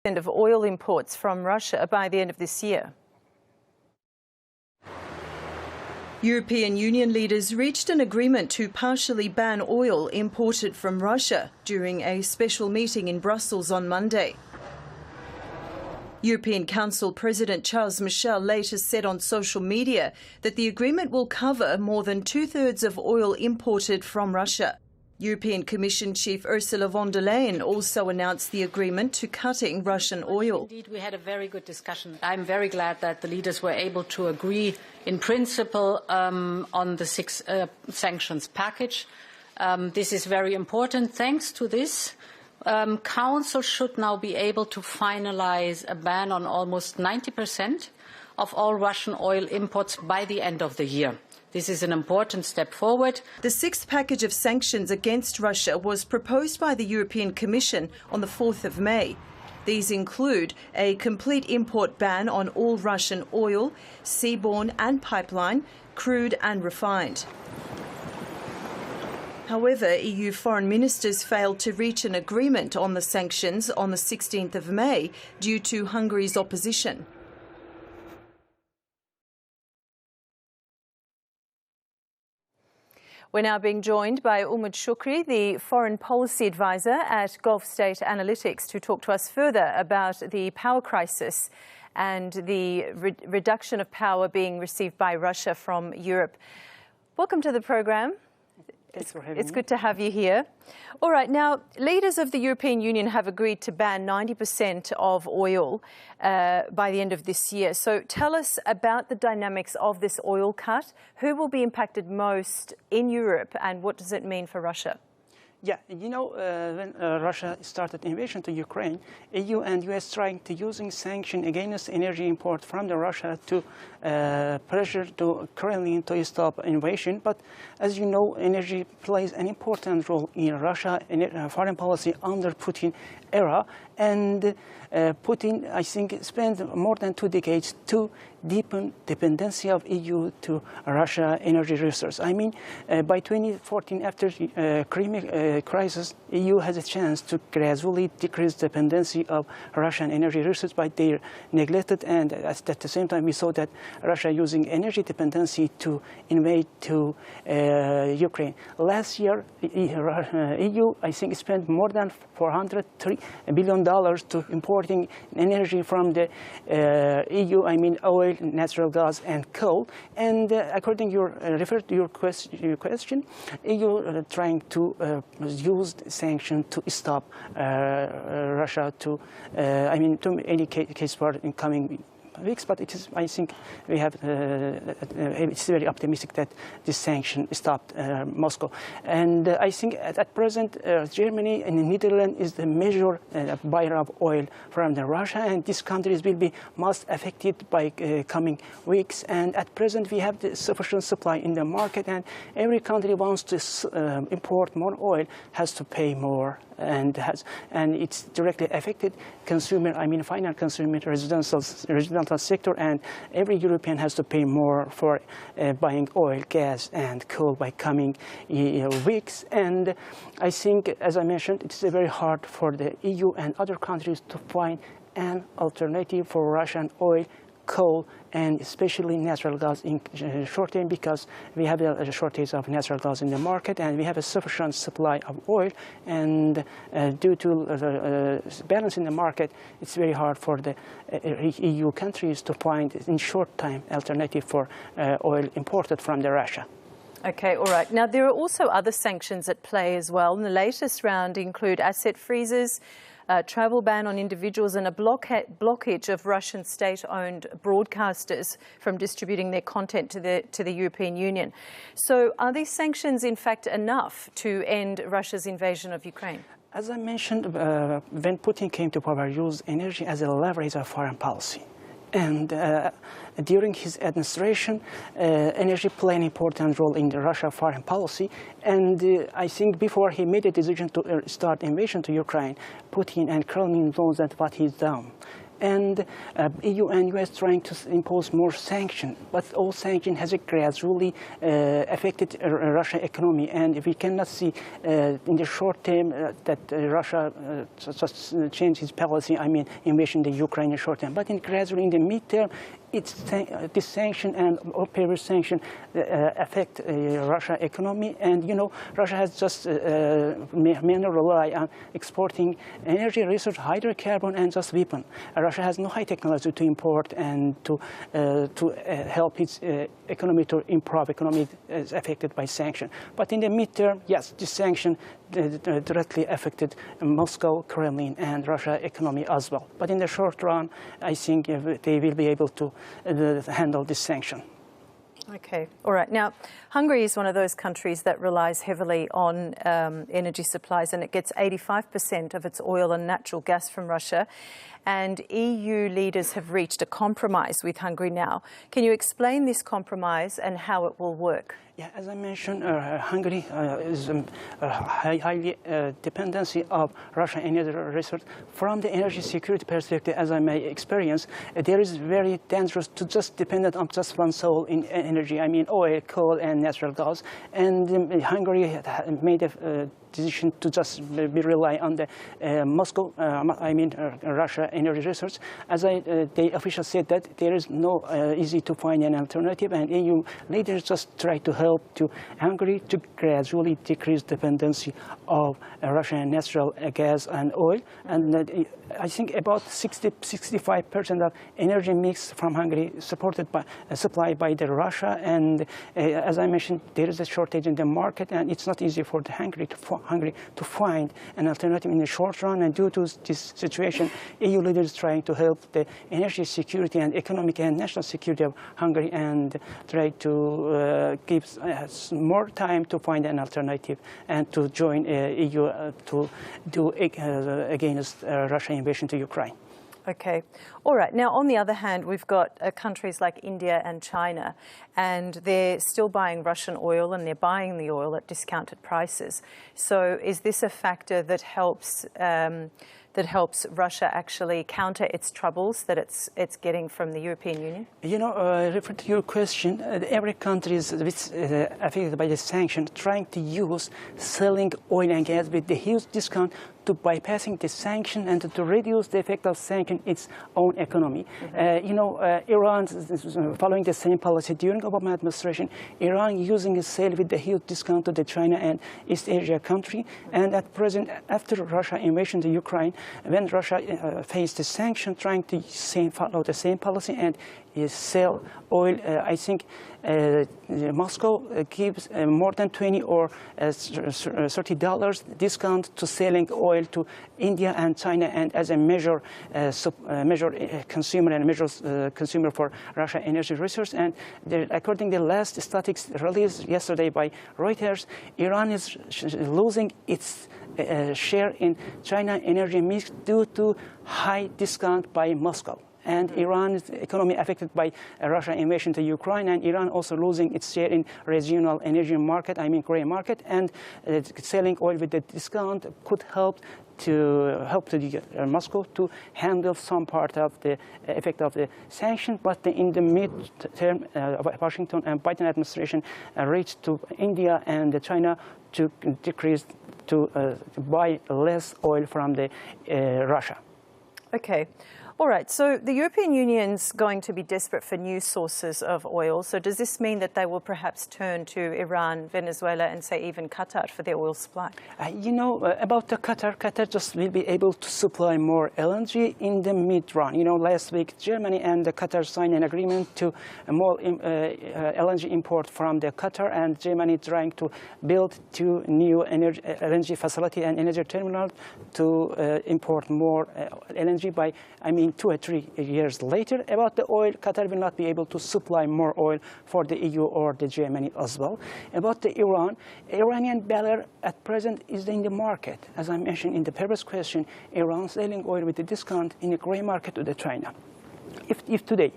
of oil imports from Russia by the end of this year. European Union leaders reached an agreement to partially ban oil imported from Russia during a special meeting in Brussels on Monday. European Council President Charles Michel later said on social media that the agreement will cover more than two-thirds of oil imported from Russia. European Commission Chief Ursula von der Leyen also announced the agreement to cutting Russian oil. Indeed, we had a very good discussion. I'm very glad that the leaders were able to agree in principle on the six sanctions package. This is very important. Thanks to this, Council should now be able to finalize a ban on almost 90% of all Russian oil imports by the end of the year. This is an important step forward. The sixth package of sanctions against Russia was proposed by the European Commission on the 4th of May. These include a complete import ban on all Russian oil, seaborne and pipeline, crude and refined. However, EU foreign ministers failed to reach an agreement on the sanctions on the 16th of May due to Hungary's opposition. We're now being joined by Umut Shukri, the Foreign Policy Advisor at Gulf State Analytics, to talk to us further about the power crisis and the reduction of power being received by Russia from Europe. Welcome to the program. Thanks for having me. It's good to have you here. All right, now, leaders of the European Union have agreed to ban 90% of oil by the end of this year. So tell us about the dynamics of this oil cut. Who will be impacted most in Europe, and what does it mean for Russia? Yeah, you know, when Russia started invasion to Ukraine, EU and US trying to using sanction against energy import from the Russia to pressure to Kremlin to stop invasion. But as you know, energy plays an important role in Russia foreign policy under Putin era, and Putin, I think, spent more than 2 decades to deepen dependency of EU to Russia energy resource. I mean, by 2014, after Crimea crisis, EU has a chance to gradually decrease dependency of Russian energy resources, but they neglected, and at the same time we saw that Russia using energy dependency to invade to Ukraine. Last year, EU, I think, spent more than $403 billion to importing energy from the EU, I mean oil, natural gas and coal. And according to refer to your question, EU trying to use sanction to stop Russia to, I mean, to any case part in coming weeks, but it is, I think, we have, it's very optimistic that this sanction stopped Moscow. And I think at present, Germany and the Netherlands is the major buyer of oil from the Russia, and these countries will be most affected by coming weeks. And at present, we have the sufficient supply in the market, and every country wants to import more oil, has to pay more, and it's directly affected consumer, I mean final consumer, residential sector, and every European has to pay more for buying oil, gas and coal by coming weeks. And I think, as I mentioned, it's very hard for the EU and other countries to find an alternative for Russian oil, coal, and especially natural gas in short term, because we have a shortage of natural gas in the market, and we have a sufficient supply of oil, and due to balance in the market, it's very hard for the EU countries to find in short time alternative for oil imported from the Russia. Okay, all right. Now, there are also other sanctions at play as well. And the latest round include asset freezes, travel ban on individuals, and a blockage of Russian state-owned broadcasters from distributing their content to the European Union. So are these sanctions, in fact, enough to end Russia's invasion of Ukraine? As I mentioned, when Putin came to power, used energy as a leverage of foreign policy. And during his administration, energy played an important role in the Russia foreign policy. And I think before he made a decision to start invasion to Ukraine, Putin and Kremlin knows that what he's done. and EU and US trying to impose more sanctions. But all sanctions has gradually affected Russian economy, and we cannot see in the short term that Russia just changed its policy. I mean, invasion the Ukraine in short term, but gradually in the midterm, this sanction and previous sanction affect Russia economy, and Russia has just mainly rely on exporting energy resource, hydrocarbon, and just weapon. Russia has no high technology to import and to help its economy to improve. Economy is affected by sanction, but in the midterm, yes, this sanction directly affected Moscow, Kremlin, and Russia economy as well. But in the short run, I think they will be able to handle this sanction. Okay, all right. Now, Hungary is one of those countries that relies heavily on energy supplies, and it gets 85% of its oil and natural gas from Russia. And EU leaders have reached a compromise with Hungary now. Can you explain this compromise and how it will work? Yeah, as I mentioned, Hungary is highly dependency of Russian energy resource. From the energy security perspective, as I may experience, there is very dangerous to just depend on just one source in energy. I mean, oil, coal, and natural gas. And Hungary made a decision to just rely on the Russia energy resource. As the official said that there is no easy to find an alternative, and EU leaders just try to help to Hungary to gradually decrease dependency of Russian natural gas and oil. And I think about 65% of energy mix from Hungary supported by supplied by the Russia. And as I mentioned, there is a shortage in the market, and it's not easy for the Hungary to find an alternative in the short run. And due to this situation, EU leaders trying to help the energy security and economic and national security of Hungary, and try to give more time to find an alternative and to join EU to do against Russian invasion to Ukraine. Okay. All right. Now, on the other hand, we've got countries like India and China, and they're still buying Russian oil, and they're buying the oil at discounted prices. So is this a factor that helps Russia actually counter its troubles that it's getting from the European Union? Refer to your question, every country is affected by the sanction trying to use selling oil and gas with the huge discount to bypassing the sanction and to reduce the effect of sanction its own economy. Iran is following the same policy during Obama administration. Iran using a sale with the huge discount to the China and East Asia country. And at present, after Russia invasion to Ukraine, when Russia faced the sanction, trying to follow the same policy and sell oil, I think Moscow gives more than $20 or $30 discount to selling oil to India and China, and as a measure consumer and consumer for Russia energy resource. And according to the last statistics released yesterday by Reuters, Iran is losing its share in China energy mix due to high discount by Moscow. And Iran's economy affected by Russian invasion to Ukraine, and Iran also losing its share in regional energy market, I mean gray market, and selling oil with the discount could help Moscow to handle some part of the effect of the sanction. But in the mid-term, Washington and Biden administration reached to India and China to decrease to buy less oil from the Russia. Okay. All right, so the European Union's going to be desperate for new sources of oil. So does this mean that they will perhaps turn to Iran, Venezuela, and say even Qatar for their oil supply? About the Qatar just will be able to supply more LNG in the mid-run. Last week Germany and the Qatar signed an agreement to more LNG import from the Qatar, and Germany trying to build 2 new LNG facility and energy terminals to import more LNG by 2 or 3 years later. About the oil, Qatar will not be able to supply more oil for the EU or the Germany as well. About the Iranian barrel at present is in the market. As I mentioned in the previous question, Iran selling oil with a discount in the gray market to the China. if today,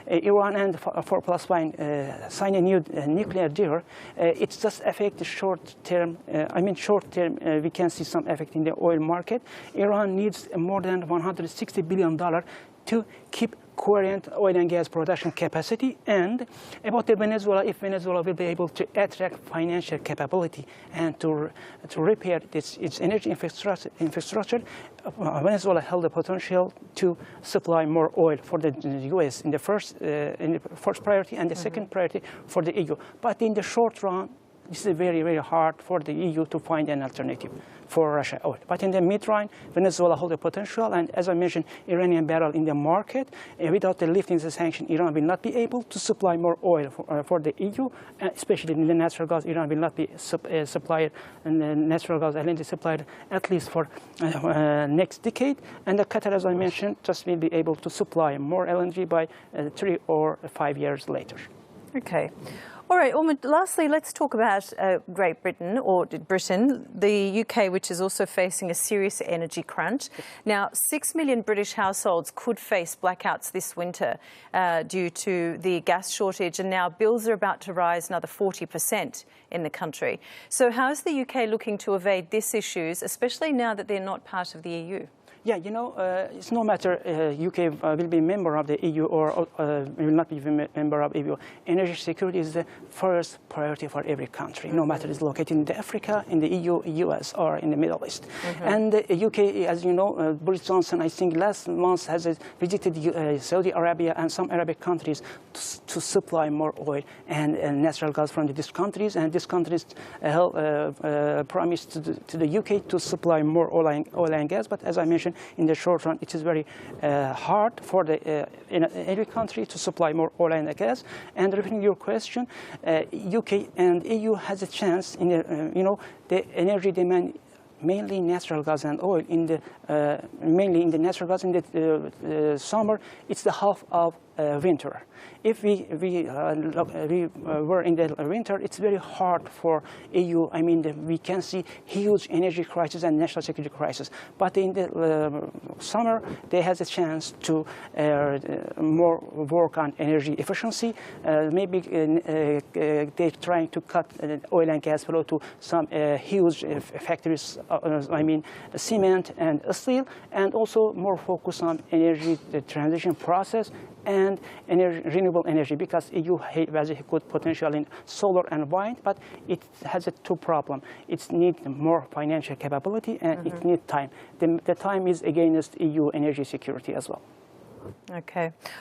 Iran and 4+1 sign a new nuclear deal, it just affect the short term. We can see some effect in the oil market. Iran needs more than $160 billion to keep current oil and gas production capacity. And about the Venezuela, if Venezuela will be able to attract financial capability and to repair its energy infrastructure, Venezuela held the potential to supply more oil for the U.S. in the first priority, and the second priority for the EU. But in the short run, this is very, very hard for the EU to find an alternative for Russia oil. But in the mid-run, Venezuela holds the potential, and as I mentioned, Iranian barrel in the market. Without the lifting the sanction, Iran will not be able to supply more oil for the EU, especially in the natural gas. Iran will not be supplier, and the natural gas LNG supplier at least for next decade. And the Qatar, as I mentioned, just will be able to supply more LNG by 3 or 5 years later. Okay. All right, Umut, lastly, let's talk about Great Britain, or Britain, the UK, which is also facing a serious energy crunch. Now, 6 million British households could face blackouts this winter due to the gas shortage, and now bills are about to rise another 40% in the country. So how is the UK looking to evade these issues, especially now that they're not part of the EU? Yeah, it's no matter UK will be a member of the EU or will not be a member of EU. Energy security is the first priority for every country, no matter it's located in Africa, in the EU, US, or in the Middle East. And the UK, as you know, Boris Johnson, I think last month has visited Saudi Arabia and some Arabic countries to supply more oil and natural gas from these countries. And these countries promised to the UK to supply more oil and gas. But as I mentioned, in the short run, it is very hard for in every country to supply more oil and gas. And repeating your question, UK and EU has a chance in the energy demand, mainly natural gas and oil. Mainly in the natural gas in the summer, it's the half of winter. If we were in the winter, it's very hard for EU. We can see huge energy crisis and national security crisis. But in the summer, they have a chance to more work on energy efficiency. Maybe they're trying to cut oil and gas flow to some huge factories. Cement and steel, and also more focus on energy transition process and renewable energy, because EU has a good potential in solar and wind, but it has a two problem. It needs more financial capability, and it needs time. The time is against EU energy security as well. Okay.